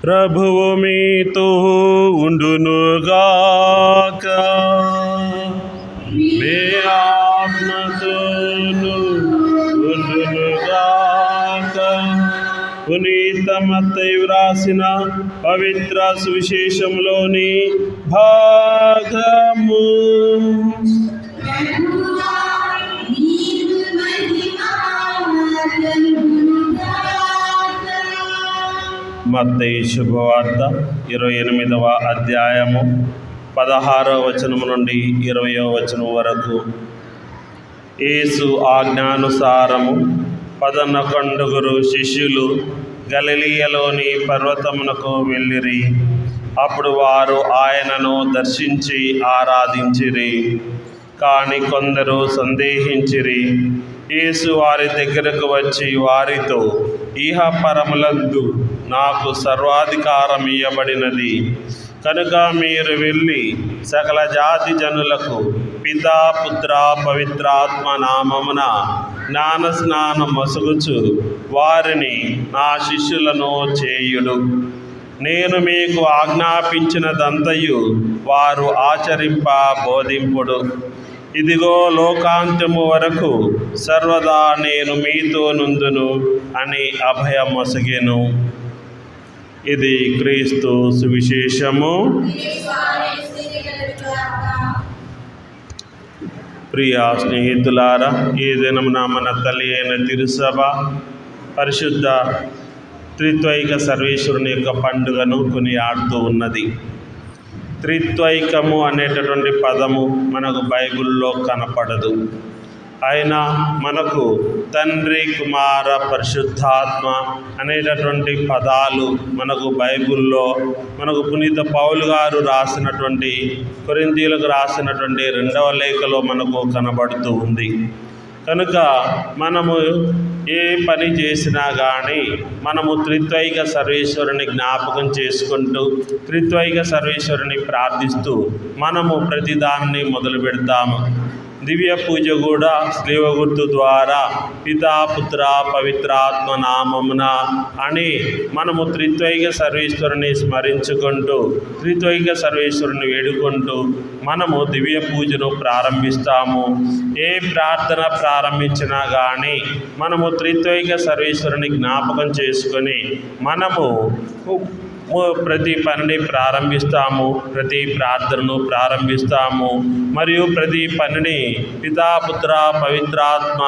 ప్రభువు మీతో ఉండునుగాక. మీ ఆత్మతోను ఉండునుగాక. పునీత మత్తయి వ్రాసిన పవిత్ర సువిశేషంలోని భాగము. మత్తయి శుభవార్త 28వ అధ్యాయము 16వ వచనము నుండి 20వ వచనం వరకు. యేసు ఆజ్ఞానుసారము 11 శిష్యులు గలిలయలోని పర్వతమునకు వెళ్ళిరి. అప్పుడు వారు ఆయనను దర్శించి ఆరాధించిరి. కానీ కొందరు సందేహించిరి. యేసు వారి దగ్గరకు వచ్చి వారితో, ఇహపరములందు నాకు సర్వాధికారం ఇయ్యబడినది కనుక మీరు వెళ్ళి సకల జాతి జనులకు పితా పుత్ర పవిత్రాత్మ నామమున జ్ఞానస్నానం మసుగుచు వారిని నా శిష్యులను చేయుడు. నేను మీకు ఆజ్ఞాపించినదంతయు వారు ఆచరింప బోధింపుడు. ఇదిగో లోకాంత్యము వరకు సర్వదా నేను మీతో నుందును అని అభయమొసగెను. ఇది క్రీస్తు సువిశేషము. ప్రియ స్నేహితులారా, ఈ దినమున మన తల్లి అయిన తిరుసభ పరిశుద్ధ త్రిత్వైక సర్వేశ్వరుని యొక్క పండుగను కొనియాడుతూ ఉన్నది. త్రిత్వైకము అనేటటువంటి పదము మనకు బైబిల్లో కనపడదు. అయినా మనకు తండ్రి, కుమార, పరిశుద్ధాత్మ అనేటటువంటి పదాలు మనకు బైబిల్లో మనకు పునీత పౌలు గారు రాసినటువంటి కొరింథీయులకు రాసినటువంటి 2వ లేఖలో మనకు కనబడుతూ ఉంది. కనుక మనము ఏ పని చేసినా కానీ మనము త్రిత్వైక సర్వేశ్వరుని జ్ఞాపకం చేసుకుంటూ త్రిత్వైక సర్వేశ్వరుని ప్రార్థిస్తూ మనము ప్రతిదాన్ని మొదలు పెడతాము. దివ్య పూజ కూడా స్లీవ గుర్తు ద్వారా పితా పుత్ర పవిత్రాత్మ నామమున అని మనము త్రిత్వైక సర్వేశ్వరుని స్మరించుకుంటూ త్రిత్వైక సర్వేశ్వరుని వేడుకుంటూ మనము దివ్య పూజను ప్రారంభిస్తాము. ఏ ప్రార్థన ప్రారంభించినా కానీ మనము త్రిత్వైక సర్వేశ్వరుని జ్ఞాపకం చేసుకొని మనము ప్రతి పనిని ప్రారంభిస్తాము, ప్రతి ప్రార్థనను ప్రారంభిస్తాము. మరియు ప్రతి పనిని పితాపుత్ర పవిత్రాత్మ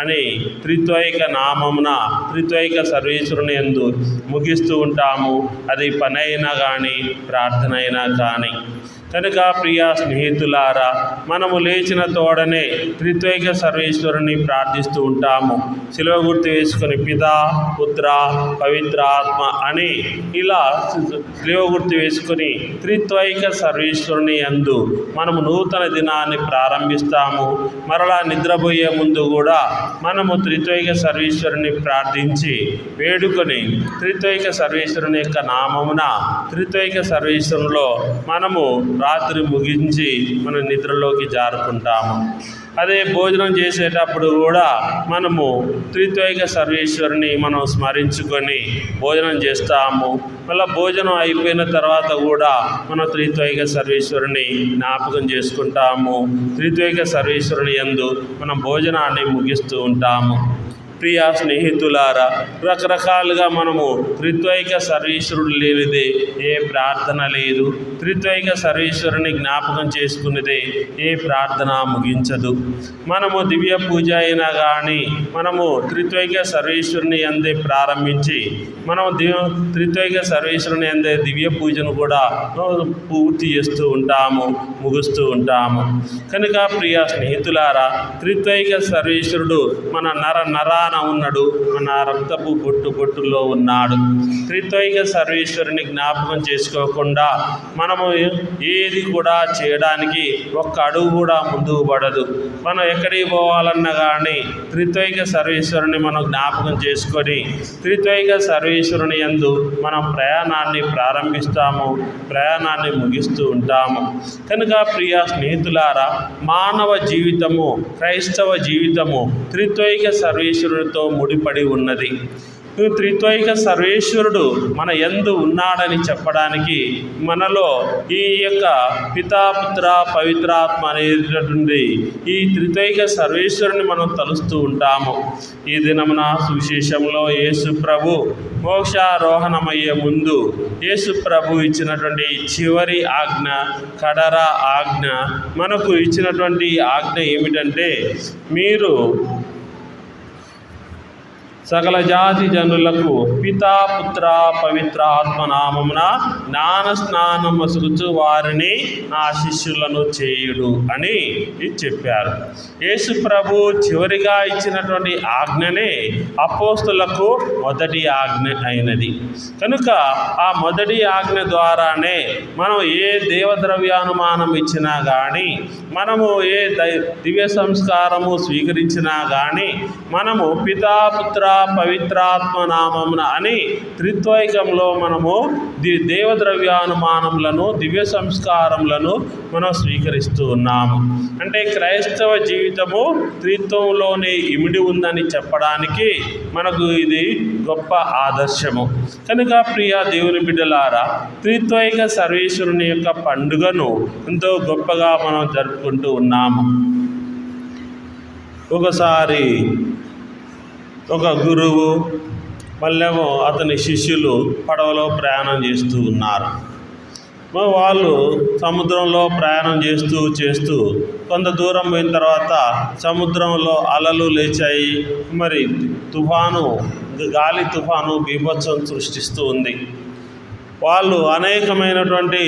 అని త్రిత్వైక నామమున త్రిత్వైక సర్వేశ్వరుని యందు ముగిస్తూ ఉంటాము. అది పని అయినా కానీ ప్రార్థన అయినా కానీ. కనుక ప్రియ స్నేహితులారా, మనము లేచిన తోడనే త్రిత్వైక సర్వేశ్వరుని ప్రార్థిస్తూ ఉంటాము. శిలువ గుర్తు వేసుకొని పితా పుత్ర పవిత్రాత్మ అని ఇలా శిలువ గుర్తు వేసుకొని త్రిత్వైక సర్వేశ్వరుని యందు మనము నూతన దినాన్ని ప్రారంభిస్తాము. మరలా నిద్రపోయే ముందు కూడా మనము త్రిత్వైక సర్వేశ్వరుని ప్రార్థించి వేడుకొని త్రిత్వైక సర్వేశ్వరుని యొక్క నామమున త్రిత్వైక సర్వేశ్వరునిలో మనము రాత్రి ముగించి మన నిద్రలోకి జారుకుంటాము. అదే భోజనం చేసేటప్పుడు కూడా మనము త్రిత్వైక సర్వేశ్వరుని మనం స్మరించుకొని భోజనం చేస్తాము. మళ్ళీ భోజనం అయిపోయిన తర్వాత కూడా మనం త్రిత్వైక సర్వేశ్వరుని జ్ఞాపకం చేసుకుంటాము. త్రిత్వైక సర్వేశ్వరుని యందు మనం భోజనాన్ని ముగిస్తూ ఉంటాము. ప్రియ స్నేహితులారా, రకరకాలుగా మనము త్రిత్వైక సర్వేశ్వరుడు లేనిదే ఏ ప్రార్థన లేదు. త్రిత్వైక సర్వేశ్వరుని జ్ఞాపకం చేసుకునేదే ఏ ప్రార్థన ముగించదు. మనము దివ్య పూజ అయినా కానీ మనము త్రిత్వైక సర్వేశ్వరుని యందే ప్రారంభించి మనం త్రిత్వైక సర్వేశ్వరుని యందే దివ్య పూజను కూడా పూర్తి చేస్తూ ఉంటాము, ముగుస్తూ ఉంటాము. కనుక ప్రియ స్నేహితులారా, త్రిత్వైక సర్వేశ్వరుడు మన నరాన ఉన్నాడు, మన రక్తపు బొట్టులో ఉన్నాడు. త్రిత్వైక సర్వేశ్వరుని జ్ఞాపకం చేసుకోకుండా మనము ఏది కూడా చేయడానికి ఒక్క అడుగు కూడా ముందుకు పడదు. మనం ఎక్కడికి పోవాలన్నా కానీ త్రిత్వైక సర్వేశ్వరుని మనం జ్ఞాపకం చేసుకొని త్రిత్వైక సర్వేశ్వరుని యందు మనం ప్రయాణాన్ని ప్రారంభిస్తాము, ప్రయాణాన్ని ముగిస్తూ ఉంటాము. కనుక ప్రియ స్నేహితులారా, మానవ జీవితము, క్రైస్తవ జీవితము త్రిత్వైక సర్వేశ్వరునితో ముడిపడి ఉన్నది. త్రిత్వైక సర్వేశ్వరుడు మన యందు ఉన్నాడని చెప్పడానికి మనలో ఈ యొక్క పితాపుత్ర పవిత్రాత్మ అనేటటువంటి ఈ త్రిత్వైక సర్వేశ్వరుని మనం తలుస్తూ ఉంటాము. ఈ దినమున సువిశేషంలో యేసు ప్రభు మోక్షారోహణమయ్యే ముందు యేసు ప్రభు ఇచ్చినటువంటి చివరి ఆజ్ఞ, కడర ఆజ్ఞ, మనకు ఇచ్చినటువంటి ఆజ్ఞ ఏమిటంటే, మీరు సకల జాతి జనులకు పితా పుత్ర పవిత్ర ఆత్మనామమున జ్ఞాన స్నానం మసులుచు వారిని నా శిష్యులను చేయుడు అని చెప్పారు. యేసు ప్రభు చివరిగా ఇచ్చినటువంటి ఆజ్ఞనే అపోస్తులకు మొదటి ఆజ్ఞ అయినది. కనుక ఆ మొదటి ఆజ్ఞ ద్వారానే మనం ఏ దేవద్రవ్యానుమానం ఇచ్చినా కానీ, మనము ఏ దివ్య సంస్కారము స్వీకరించినా కానీ, మనము పితా పుత్ర పవిత్రాత్మ నామమున అని త్రిత్వైకంలో మనము దేవద్రవ్యానుమానములను, దివ్య సంస్కారములను మనం స్వీకరిస్తూ ఉన్నాము. అంటే క్రైస్తవ జీవితము త్రిత్వంలోనే ఇమిడి ఉందని చెప్పడానికి మనకు ఇది గొప్ప ఆదర్శము. కనుక ప్రియ దేవుని బిడ్డలారా, త్రిత్వైక సర్వేశ్వరుని యొక్క పండుగను ఎంతో గొప్పగా మనం జరుపుకుంటూ ఉన్నాము. ఒకసారి ఒక గురువు మళ్ళేమో అతని శిష్యులు పడవలో ప్రయాణం చేస్తూ ఉన్నారు. వాళ్ళు సముద్రంలో ప్రయాణం చేస్తూ కొంత దూరం పోయిన తర్వాత సముద్రంలో అలలు లేచాయి. మరి గాలి తుఫాను బీభత్సం సృష్టిస్తూ ఉంది. వాళ్ళు అనేకమైనటువంటి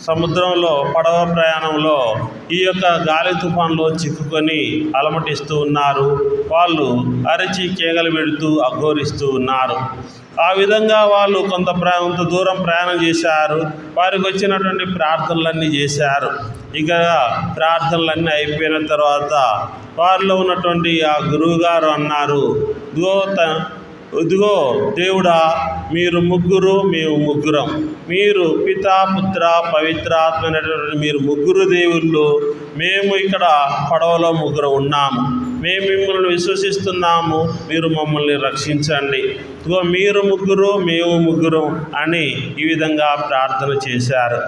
సముద్రంలో పడవ ప్రయాణంలో ఈ యొక్క గాలి తుఫాన్లో చిక్కుకొని అలమటిస్తూ ఉన్నారు. వాళ్ళు అరిచి కేకలు పెడుతూ అఘోరిస్తూ ఉన్నారు. ఆ విధంగా వాళ్ళు కొంత దూరం ప్రయాణం చేశారు. వారికి వచ్చినటువంటి ప్రార్థనలన్నీ చేశారు. ఇక ప్రార్థనలన్నీ అయిపోయిన తర్వాత వారిలో ఉన్నటువంటి ఆ గురువుగారు అన్నారు, ఇదిగో దేవుడా, మీరు ముగ్గురు, మేము ముగ్గురం. మీరు పితా పుత్ర పవిత్రాత్మ అనేటువంటి మీరు ముగ్గురు దేవుళ్ళు. మేము ఇక్కడ పడవలో ముగ్గురు ఉన్నాము. మేము మిమ్మల్ని విశ్వసిస్తున్నాము, మీరు మమ్మల్ని రక్షించండి. ఇదిగో మీరు ముగ్గురు, మేము ముగ్గురు అని ఈ విధంగా ప్రార్థన చేశారు.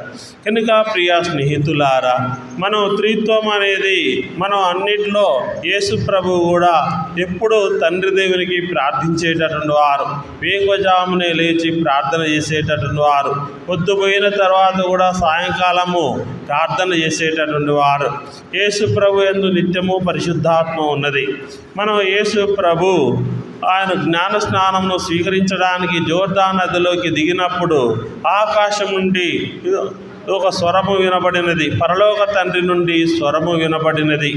కనుక ప్రియ స్నేహితులారా, మనం త్రిత్వం అనేది మనం అన్నిట్లో యేసు ప్రభు కూడా ఎప్పుడూ తండ్రి దేవునికి ప్రార్థించేటటువంటి వారు, వేకువజామునే లేచి ప్రార్థన చేసేటటువంటి వారు, పొద్దుపోయిన తర్వాత కూడా సాయంకాలము ప్రార్థన చేసేటటువంటి వారు. యేసు ప్రభు యందు నిత్యము పరిశుద్ధాత్మ ఉన్నది. మనం యేసు ప్రభు ఆయన జ్ఞాన స్నానంను స్వీకరించడానికి జోర్దాను నదిలోకి దిగినప్పుడు ఆకాశం నుండి ఒక స్వరము వినబడినది, పరలోక తండ్రి నుండి స్వరము వినబడినది.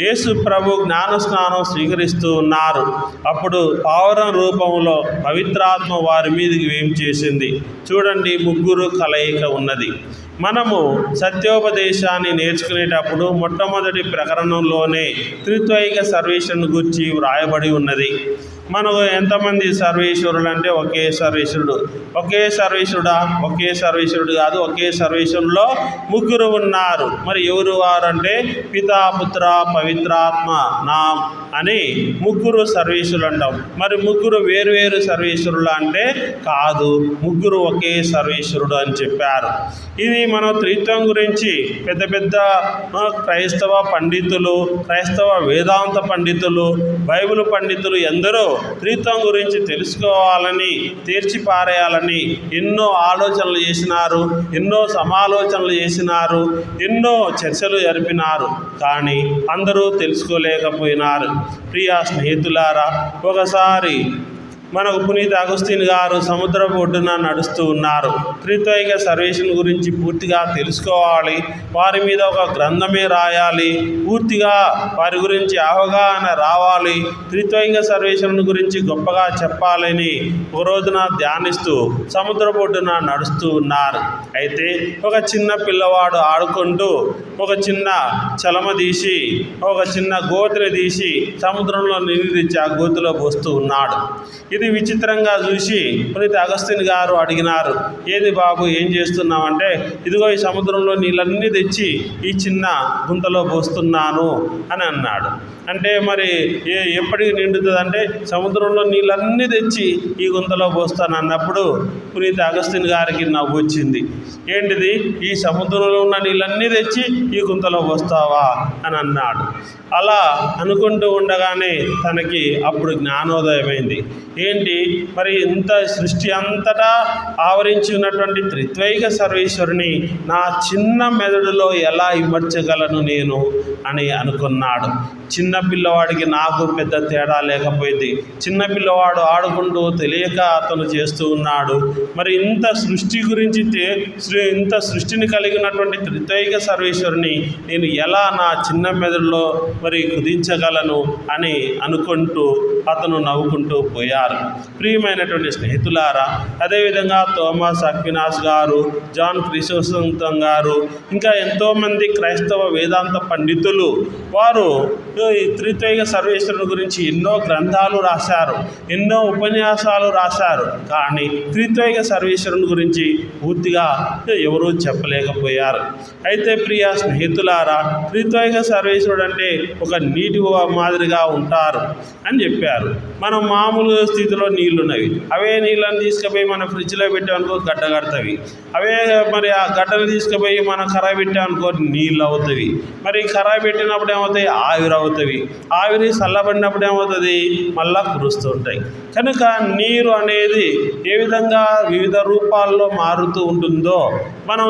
యేసు ప్రభు జ్ఞాన స్నానం స్వీకరిస్తూ ఉన్నారు. అప్పుడు పావురం రూపంలో పవిత్రాత్మ వారి మీదకి వేం చేసింది. చూడండి, ముగ్గురు కలయిక ఉన్నది. మనము సత్యోపదేశాన్ని నేర్చుకునేటప్పుడు మొట్టమొదటి ప్రకరణంలోనే త్రిత్వైక సర్వేశ్వరుని గురించి వ్రాయబడి ఉన్నది. మనకు ఎంతమంది సర్వేశ్వరులు అంటే ఒకే సర్వేశ్వరుడు. ఒకే సర్వేశ్వరుడా? ఒకే సర్వేశ్వరుడు కాదు, ఒకే సర్వేశ్వరులో ముగ్గురు ఉన్నారు. మరి ఎవరు వారంటే పితా పుత్ర పవిత్రాత్మ నామ్ అని ముగ్గురు సర్వేశ్వరులు అంటాం. మరి ముగ్గురు వేరువేరు సర్వేశ్వరులు అంటే కాదు, ముగ్గురు ఒకే సర్వేశ్వరుడు అని చెప్పారు. ఇది మనం త్రిత్వం గురించి పెద్ద పెద్ద క్రైస్తవ పండితులు, క్రైస్తవ వేదాంత పండితులు, బైబిల్ పండితులు ఎందరో త్రిత్వం గురించి తెలుసుకోవాలని, తీర్చి పారేయాలని ఎన్నో ఆలోచనలు చేసినారు, ఎన్నో సమాలోచనలు చేసినారు, ఎన్నో చర్చలు జరిపినారు. కానీ అందరూ తెలుసుకోలేకపోయినారు. ప్రియ స్నేహితులారా, ఒకసారి మనకు పునీత అగస్టిన్ గారు సముద్రపు ఒడ్డున నడుస్తూ ఉన్నారు. త్రిత్వైక సర్వేశ్వరుని గురించి పూర్తిగా తెలుసుకోవాలి, వారి మీద ఒక గ్రంథమే రాయాలి, పూర్తిగా వారి గురించి అవగాహన రావాలి, త్రిత్వైక సర్వేశ్వరుని గురించి గొప్పగా చెప్పాలని ఒక రోజున ధ్యానిస్తూ సముద్రపు ఒడ్డున నడుస్తూ ఉన్నారు. అయితే ఒక చిన్న పిల్లవాడు ఆడుకుంటూ ఒక చిన్న చలమ తీసి, ఒక చిన్న గోతిని తీసి సముద్రంలో నీరు తెచ్చి ఆ గోతిలో పోస్తూ ఉన్నాడు. ఇది విచిత్రంగా చూసి పునీత అగస్టిన్ గారు అడిగినారు, ఏది బాబు ఏం చేస్తున్నామంటే, ఇదిగో ఈ సముద్రంలో నీళ్ళన్నీ తెచ్చి ఈ చిన్న గుంతలో పోస్తున్నాను అని అన్నాడు. అంటే మరి ఎప్పటికి నిండుతుంది అంటే, సముద్రంలో నీళ్ళన్నీ తెచ్చి ఈ గుంతలో పోస్తాను అన్నప్పుడు పునీత అగస్టిన్ గారికి నవ్వు వచ్చింది. ఏంటిది, ఈ సముద్రంలో ఉన్న నీళ్ళన్నీ తెచ్చి ఈ గుంతలో పోస్తావా అని అన్నాడు. అలా అనుకుంటూ ఉండగానే తనకి అప్పుడు జ్ఞానోదయమైంది. ఏంటి మరి ఇంత సృష్టి అంతటా ఆవరించి ఉన్నటువంటి త్రిత్వైక సర్వేశ్వరుని నా చిన్న మెదడులో ఎలా ఇమర్చగలను నేను అని అనుకున్నాడు. చిన్న పిల్లవాడికి నాకు పెద్ద తేడా లేకపోయింది. చిన్న పిల్లవాడు ఆడుకుంటూ తెలియక అతను చేస్తూ ఉన్నాడు. మరి ఇంత సృష్టి గురించి ఇంత సృష్టిని కలిగినటువంటి త్రిత్వైక సర్వేశ్వరుని నేను ఎలా నా చిన్న మెదడులో మరి కుదించగలను అని అనుకుంటూ అతను నవ్వుకుంటూ పోయారు. ప్రియమైనటువంటి స్నేహితులారా, అదేవిధంగా థోమస్ అక్వినాస్ గారు, జాన్ క్రిసోస్టం గారు, ఇంకా ఎంతోమంది క్రైస్తవ వేదాంత పండితులు వారు ఈ త్రిత్వైక సర్వేశ్వరుని గురించి ఎన్నో గ్రంథాలు రాశారు, ఎన్నో ఉపన్యాసాలు రాశారు. కానీ త్రిత్వైక సర్వేశ్వరుని గురించి పూర్తిగా ఎవరూ చెప్పలేకపోయారు. అయితే ప్రియ స్నేహితులారా, త్రిత్వైక సర్వేశ్వరుడు అంటే ఒక నీటి మాదిరిగా ఉంటారు అని చెప్పారు. మనం మామూలు స్థితిలో నీళ్లున్నవి, అవే నీళ్ళని తీసుకుపోయి మన ఫ్రిడ్జ్లో పెట్టామనుకో గడ్డ కడతవి. అవే మరి ఆ గడ్డను తీసుకుపోయి మనం కరాయి పెట్టామనుకో నీళ్ళు అవుతాయి. మరి కరాయి పెట్టినప్పుడు ఏమవుతాయి, ఆవిరి అవుతాయి. ఆవిరి చల్లబడినప్పుడు ఏమవుతుంది, మళ్ళా కురుస్తూ ఉంటాయి. కనుక నీరు అనేది ఏ విధంగా వివిధ రూపాల్లో మారుతూ ఉంటుందో, మనం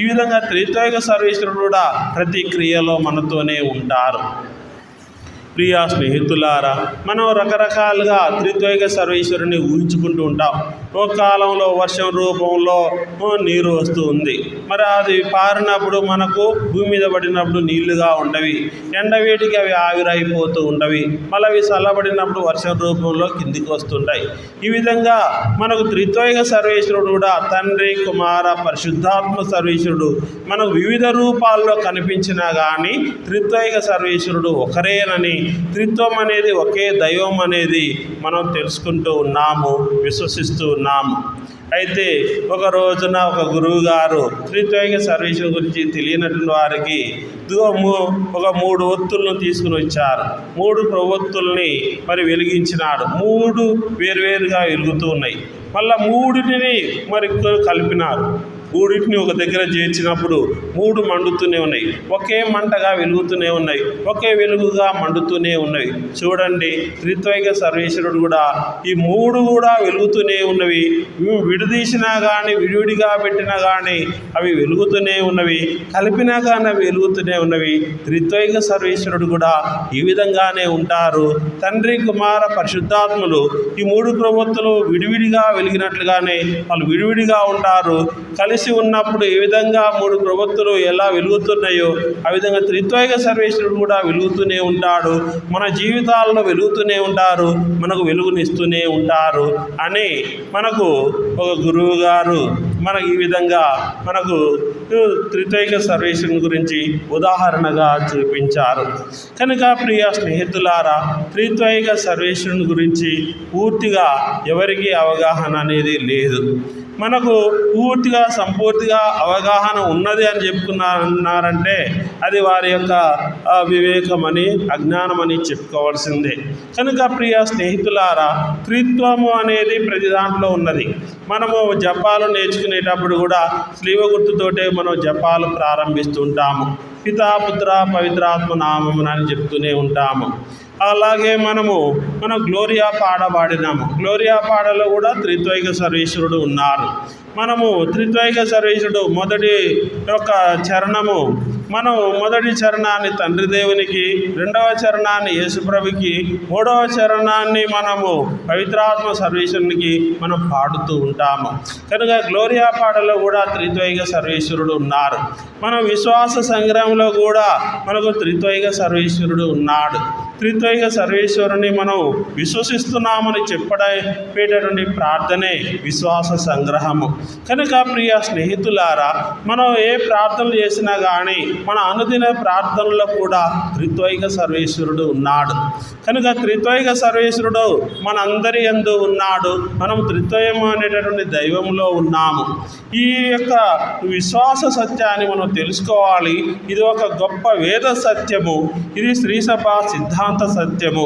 ఈ విధంగా త్రిత్వైక సర్వేశ్వరుడు కూడా ప్రతి క్రియలో మనతోనే ఉంటారు. ప్రియ స్నేహితులారా, మనం రకరకాలుగా త్రిత్వైక సర్వేశ్వరుని ఊహించుకుంటూ ఉంటాం. ఒక కాలంలో వర్షం రూపంలో నీరు వస్తూ ఉంది. మరి అది పారినప్పుడు మనకు భూమి మీద పడినప్పుడు నీళ్లుగా ఉండవి, ఎండవేటికి అవి ఆవిరైపోతూ ఉండవి. మళ్ళీ అవి చల్లబడినప్పుడు వర్షం రూపంలో కిందికి వస్తుంటాయి. ఈ విధంగా మనకు త్రిత్వైక సర్వేశ్వరుడు కూడా తండ్రి, కుమార, పరిశుద్ధాత్మ సర్వేశ్వరుడు మనకు వివిధ రూపాల్లో కనిపించినా కానీ త్రిత్వైక సర్వేశ్వరుడు ఒకరేనని, త్రిత్వం అనేది ఒకే దైవం అనేది మనం తెలుసుకుంటూ ఉన్నాము, విశ్వసిస్తూ ఉన్నాము. అయితే ఒక రోజున ఒక గురువు గారు త్రిత్వైక సర్వేశ్వరుని గురించి తెలియనటువంటి వారికి ఒక 3 ఒత్తులను తీసుకుని వచ్చారు. 3 ప్రవొత్తుల్ని మరి వెలిగించినాడు. 3 వేరువేరుగా వెలుగుతూ ఉన్నాయి. మళ్ళీ 3టిని మరి కలిపినారు. 3టిని ఒక దగ్గర చేర్చినప్పుడు 3 మండుతూనే ఉన్నాయి, ఒకే మంటగా వెలుగుతూనే ఉన్నాయి, ఒకే వెలుగుగా మండుతూనే ఉన్నాయి. చూడండి, త్రిత్వైక సర్వేశ్వరుడు కూడా ఈ 3 కూడా వెలుగుతూనే ఉన్నవి. విడదీసినా కానీ విడివిడిగా పెట్టినా కానీ అవి వెలుగుతూనే ఉన్నవి, కలిపినా కానీ అవి వెలుగుతూనే ఉన్నవి. త్రిత్వైక సర్వేశ్వరుడు కూడా ఈ విధంగానే ఉంటారు. తండ్రి, కుమార, పరిశుద్ధాత్ములు ఈ 3 ప్రవృత్తులు విడివిడిగా వెలిగినట్లుగానే వాళ్ళు విడివిడిగా ఉంటారు. కలిసి ఉన్నప్పుడు ఏ విధంగా 3 ప్రవృత్తులు ఎలా వెలుగుతున్నాయో ఆ విధంగా త్రిత్వైక సర్వేశ్వరుడు కూడా వెలుగుతూనే ఉంటాడు. మన జీవితాల్లో వెలుగుతూనే ఉంటారు, మనకు వెలుగునిస్తూనే ఉంటారు అని మనకు ఒక గురువు గారు మనకు ఈ విధంగా మనకు త్రిత్వైక సర్వేశ్వరుని గురించి ఉదాహరణగా చూపించారు. కనుక ప్రియ స్నేహితులారా, త్రిత్వైక సర్వేశ్వరుని గురించి పూర్తిగా ఎవరికీ అవగాహన అనేది లేదు. మనకు పూర్తిగా సంపూర్తిగా అవగాహన ఉన్నది అని చెప్పుకున్నారంటే అది వారి యొక్క వివేకమని, అజ్ఞానమని చెప్పుకోవాల్సిందే. కనుక ప్రియ స్నేహితులారా, త్రిత్వము అనేది ప్రతి దాంట్లో ఉన్నది. మనము జపాలు నేర్చుకునేటప్పుడు కూడా స్లీవ గుర్తుతోటే మనం జపాలు ప్రారంభిస్తుంటాము. పితా, పుత్ర, పవిత్రాత్మ నామమున అని చెప్తూనే ఉంటాము. అలాగే మనం గ్లోరియా పాడ పాడినాము. గ్లోరియా పాడలో కూడా త్రిత్వైక సర్వేశ్వరుడు ఉన్నారు. మనము త్రిత్వైక సర్వేశ్వరుడు మొదటి యొక్క చరణము, మనం మొదటి చరణాన్ని తండ్రి దేవునికి, 2వ చరణాన్ని యేసుప్రభుకి, 3వ చరణాన్ని మనము పవిత్రాత్మ సర్వేశ్వరునికి మనం పాడుతూ ఉంటాము. కనుక గ్లోరియా పాటలో కూడా త్రిత్వైక సర్వేశ్వరుడు ఉన్నారు. మన విశ్వాస సంగ్రహంలో కూడా మనకు త్రిత్వైక సర్వేశ్వరుడు ఉన్నాడు. త్రిత్వైక సర్వేశ్వరుని మనం విశ్వసిస్తున్నామని చెప్పేటటువంటి ప్రార్థనే విశ్వాస సంగ్రహము. కనుక ప్రియ స్నేహితులారా, మనం ఏ ప్రార్థనలు చేసినా కానీ మన అనుదిన ప్రార్థనలో కూడా త్రిత్వైక సర్వేశ్వరుడు ఉన్నాడు. కనుక త్రిత్వైక సర్వేశ్వరుడు మనందరి యందు ఉన్నాడు. మనం త్రిత్వయం అనేటటువంటి దైవంలో ఉన్నాము. ఈ యొక్క విశ్వాస సత్యాన్ని మనం తెలుసుకోవాలి. ఇది ఒక గొప్ప వేద సత్యము. ఇది శ్రీసభ సిద్ధాంత సత్యము.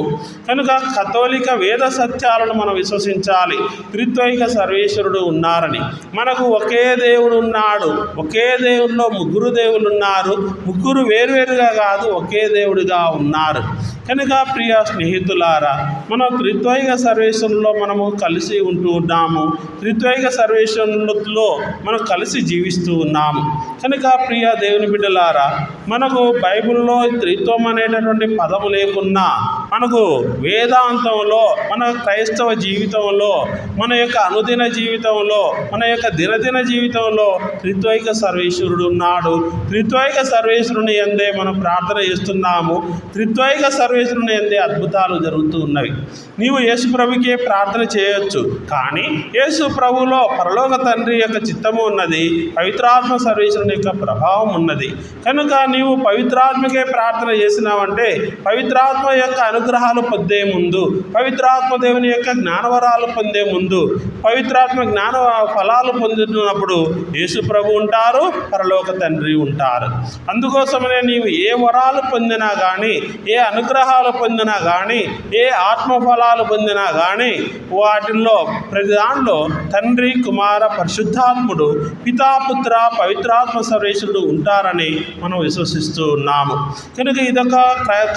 కనుక కథోలిక వేద సత్యాలను మనం విశ్వసించాలి. త్రిత్వైక సర్వేశ్వరుడు ఉన్నారని, మనకు ఒకే దేవుడు ఉన్నాడు. ఒకే దేవుల్లో ముగ్గురు దేవుళ్ళు ఉన్నారు. ముగ్గురు వేరువేరుగా కాదు, ఒకే దేవుడిగా ఉన్నారు. కనుక ప్రియ స్నేహితులారా, మనం త్రిత్వైక సర్వేశ్వరులో మనము కలిసి ఉంటూ ఉన్నాము. త్రిత్వైక సర్వేశ్వరులో మనం కలిసి జీవిస్తూ ఉన్నాము. కనుక ప్రియ దేవుని బిడ్డలారా, మనకు బైబిల్లో త్రిత్వం అనేటటువంటి పదము లేకున్నా మనకు వేదాంతంలో, మన క్రైస్తవ జీవితంలో, మన యొక్క అనుదిన జీవితంలో, మన యొక్క దినదిన జీవితంలో త్రిత్వైక సర్వేశ్వరుడు ఉన్నాడు. త్రిత్వైక సర్వేశ్వరుని యందే మనం ప్రార్థన చేస్తున్నాము. త్రిత్వైక సర్వేశ్వరుని యందే అద్భుతాలు జరుగుతూ ఉన్నవి. నీవు యేసు ప్రభుకే ప్రార్థన చేయొచ్చు, కానీ యేసు ప్రభులో పరలోక తండ్రి యొక్క చిత్తము ఉన్నది, పవిత్రాత్మ సర్వేశ్వరుని యొక్క ప్రభావం ఉన్నది. కనుక నీవు పవిత్రాత్మకే ప్రార్థన చేసినావంటే పవిత్రాత్మ యొక్క అనుగ్రహాలు పొందే ముందు, పవిత్రాత్మ దేవుని యొక్క జ్ఞానవరాలు పొందే ముందు, పవిత్రాత్మ జ్ఞాన ఫలాలు పొందుతున్నప్పుడు యేసు ప్రభు ఉంటారు, పరలోక తండ్రి ఉంటారు. అందుకోసమనే నీవు ఏ వరాలు పొందినా కానీ, ఏ అనుగ్రహాలు పొందినా కానీ, ఏ ఆత్మఫలాలు పొందినా కానీ వాటిల్లో ప్రతి దాంట్లో తండ్రి, కుమార, పరిశుద్ధాత్ముడు, పితాపుత్ర, పవిత్రాత్మ సర్వేశ్వరుడు ఉంటారని మనం విశ్వసిస్తూ ఉన్నాము. కనుక ఇదొక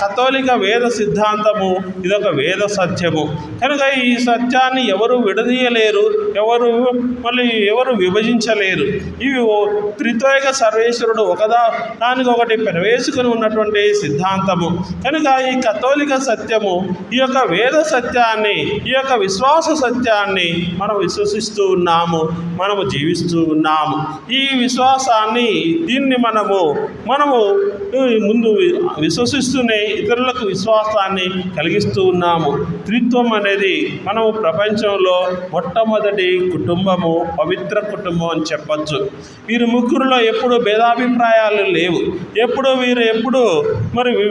కథోలిక వేద సిద్ధాంతము, ఇదొక వేద సత్యము. కనుక ఈ సత్యాన్ని ఎవరు విడదీయలేరు, ఎవరు విభజించలేరు. ఇవి త్రిత్వైక సర్వేశ్వరుడు దానికొకటి పెనవేసుకుని ఉన్నటువంటి సిద్ధాంతము. కనుక ఈ కథోలిక సత్యము, ఈ యొక్క వేద సత్యాన్ని, ఈ యొక్క విశ్వాస సత్యాన్ని మనం విశ్వసిస్తూ ఉన్నాము, మనము జీవిస్తూ ఉన్నాము. ఈ విశ్వాసాన్ని, దీన్ని మనము ముందు విశ్వసిస్తూనే ఇతరులకు విశ్వాసాన్ని కలిగిస్తూ ఉన్నాము. త్రిత్వం అనేది మనము ప్రపంచంలో మొట్టమొదటి కుటుంబము, పవిత్ర కుటుంబం అని చెప్పచ్చు. వీరు ముగ్గురులో ఎప్పుడు భేదాభిప్రాయాలు లేవు. వీరు ఎప్పుడు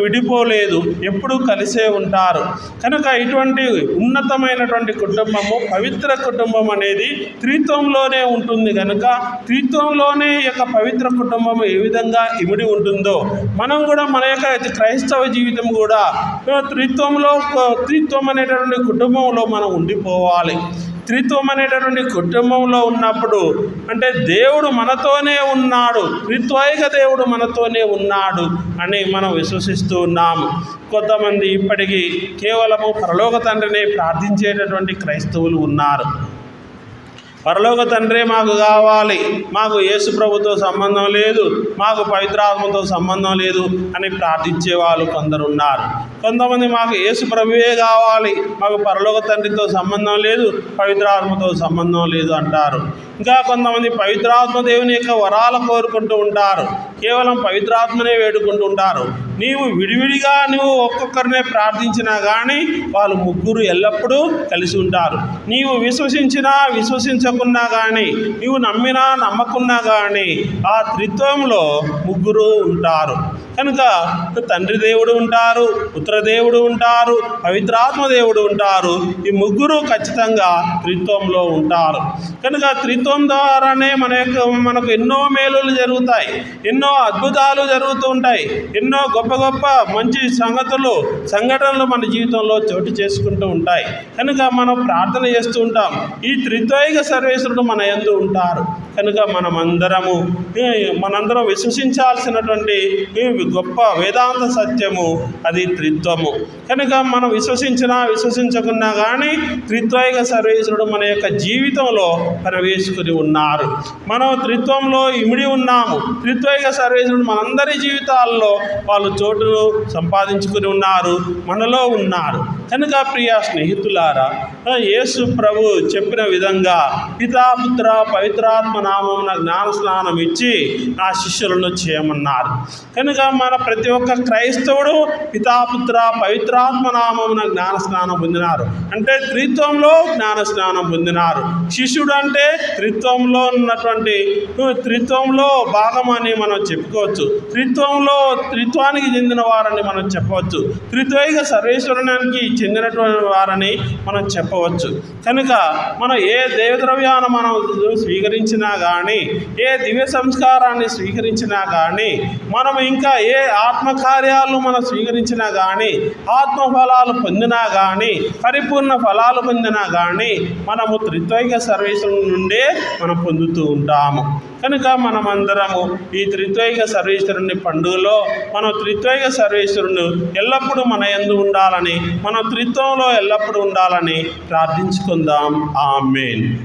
విడిపోలేదు, ఎప్పుడు కలిసే ఉంటారు. కనుక ఇటువంటి ఉన్నతమైనటువంటి కుటుంబము, పవిత్ర కుటుంబం అనేది త్రిత్వంలోనే ఉంటుంది. కనుక త్రిత్వంలోనే యొక్క పవిత్ర కుటుంబం ఏ విధంగా ఇమిడి ఉంటుందో మనం కూడా మన యొక్క క్రైస్తవ జీవితం కూడా త్రిత్వం అనేటటువంటి కుటుంబంలో మనం ఉండిపోవాలి. త్రిత్వం అనేటటువంటి కుటుంబంలో ఉన్నప్పుడు అంటే దేవుడు మనతోనే ఉన్నాడు, త్రిత్వైక దేవుడు మనతోనే ఉన్నాడు అని మనం విశ్వసిస్తూ ఉన్నాము. కొంతమంది ఇప్పటికీ కేవలము పరలోక తండ్రిని ప్రార్థించేటటువంటి క్రైస్తవులు ఉన్నారు. పరలోక తండ్రే మాకు కావాలి, మాకు యేసు ప్రభుతో సంబంధం లేదు, మాకు పవిత్రాత్మతో సంబంధం లేదు అని ప్రార్థించే వాళ్ళు కొందరు ఉన్నారు. కొంతమంది మాకు యేసు ప్రభువే కావాలి, మాకు పరలోక తండ్రితో సంబంధం లేదు, పవిత్రాత్మతో సంబంధం లేదు అంటారు. ఇంకా కొంతమంది పవిత్రాత్మ దేవుని యొక్క వరాలు కోరుకుంటూ ఉంటారు, కేవలం పవిత్రాత్మనే వేడుకుంటూ ఉంటారు. నీవు విడివిడిగా ఒక్కొక్కరినే ప్రార్థించినా కానీ వాళ్ళు ముగ్గురు ఎల్లప్పుడూ కలిసి ఉంటారు. నీవు విశ్వసించకున్నా కానీ, నీవు నమ్మినా నమ్మకున్నా కానీ ఆ త్రిత్వంలో ముగ్గురు ఉంటారు. కనుక తండ్రి దేవుడు ఉంటారు, పుత్ర దేవుడు ఉంటారు, పవిత్రాత్మ దేవుడు ఉంటారు. ఈ ముగ్గురు ఖచ్చితంగా త్రిత్వంలో ఉంటారు. కనుక త్రిత్వం ద్వారానే మనకు ఎన్నో మేలులు జరుగుతాయి, ఎన్నో అద్భుతాలు జరుగుతూ ఉంటాయి, ఎన్నో గొప్ప మంచి సంఘటనలు మన జీవితంలో చోటు చేసుకుంటూ ఉంటాయి. కనుక మనం ప్రార్థన చేస్తూ ఉంటాం, ఈ త్రిత్వైక సర్వేశ్వరుడు మన యందు ఉంటారు. కనుక మనందరం విశ్వసించాల్సినటువంటి గొప్ప వేదాంత సత్యము అది త్రిత్వము. కనుక మనం విశ్వసించకున్నా కానీ త్రిత్వైక సర్వేశ్వరుడు మన యొక్క జీవితంలో ప్రవేశికుని ఉన్నారు. మనం త్రిత్వంలో ఇమిడి ఉన్నాము. త్రిత్వైక సర్వేశ్వరుడు మనందరి జీవితాల్లో వాళ్ళు చోటును సంపాదించుకుని ఉన్నారు, మనలో ఉన్నారు. కనుక ప్రియ స్నేహితులారా, యేసు ప్రభు చెప్పిన విధంగా పితా, పుత్ర, పవిత్రాత్మ నామమున జ్ఞాన స్నానం ఇచ్చి నా శిష్యులను చేయమన్నారు. కనుక మన ప్రతి ఒక్క క్రైస్తవుడు పితాపుత్ర పవిత్రాత్మ నామమున జ్ఞాన స్నానం పొందినారు. అంటే త్రిత్వంలో జ్ఞాన స్నానం పొందినారు. శిష్యుడు అంటే త్రిత్వంలో భాగం అని మనం చెప్పుకోవచ్చు. త్రిత్వానికి చెందిన వారని మనం చెప్పవచ్చు. త్రిత్వైక సర్వేశ్వరునికి చెందినటువంటి వారని మనం చెప్పవచ్చు. కనుక మనం ఏ దేవద్రవ్యాన్ని మనం స్వీకరించినా కానీ, ఏ దివ్య సంస్కారాన్ని స్వీకరించినా కానీ, మనం ఇంకా ఏ ఆత్మకార్యాలను మనం స్వీకరించినా కానీ, ఆత్మ ఫలాలు పొందినా కానీ, పరిపూర్ణ ఫలాలు పొందినా కానీ మనము త్రిత్వైక సర్వేశ్వరుని నుండే మనం పొందుతూ ఉంటాము. కనుక మనమందరము ఈ త్రిత్వైక సర్వేశ్వరుని పండుగలో మనం త్రిత్వైక సర్వేశ్వరుని ఎల్లప్పుడూ మన యందు ఉండాలని, మన త్రిత్వంలో ఎల్లప్పుడూ ఉండాలని ప్రార్థించుకుందాం. ఆమేన్.